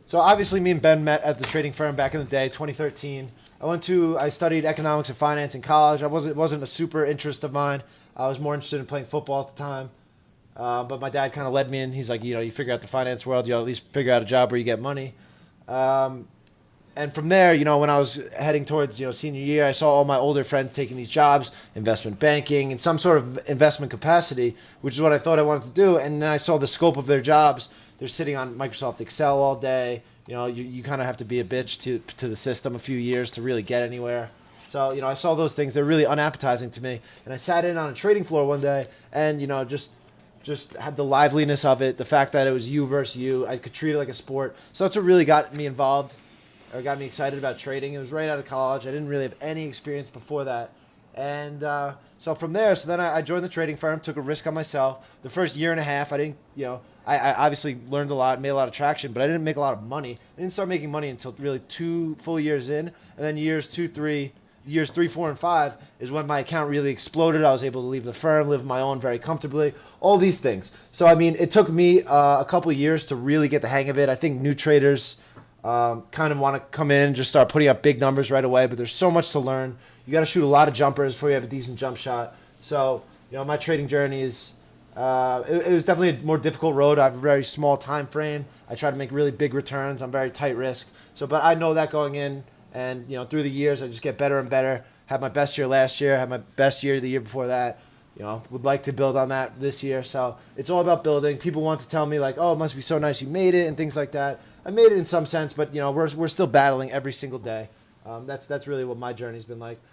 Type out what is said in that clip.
So obviously me and Ben met at the trading firm back in the day, 2013. I studied economics and finance in college. It wasn't a super interest of mine. I was more interested in playing football at the time. But my dad kind of led me in. He's like, you figure out the finance world, you at least figure out a job where you get money. And from there, when I was heading towards, senior year, I saw all my older friends taking these jobs, investment banking, in some sort of investment capacity, which is what I thought I wanted to do. And then I saw the scope of their jobs. They're sitting on Microsoft Excel all day. You kind of have to be a bitch to the system a few years to really get anywhere. So, I saw those things. They're really unappetizing to me. And I sat in on a trading floor one day and, just had the liveliness of it, the fact that it was you versus you. I could treat it like a sport. So that's what really got me involved or got me excited about trading. It was right out of college. I didn't really have any experience before that. And so from there, then I joined the trading firm, took a risk on myself. The first year and a half, I didn't, I obviously learned a lot, made a lot of traction, but I didn't make a lot of money. I didn't start making money until really 2 full years in. And then years 3, 4, and 5 is when my account really exploded. I was able to leave the firm, live my own very comfortably, all these things. So, it took me a couple of years to really get the hang of it. I think new traders kind of want to come in and just start putting up big numbers right away, but there's so much to learn. You got to shoot a lot of jumpers before you have a decent jump shot. So, my trading journey is, it was definitely a more difficult road. I have a very small time frame. I try to make really big returns. I'm very tight risk. So, but I know that going in, and through the years, I just get better and better. Had my best year last year. Had my best year the year before that. Would like to build on that this year. So it's all about building. People want to tell me like, oh, it must be so nice you made it and things like that. I made it in some sense, but we're still battling every single day. That's really what my journey's been like.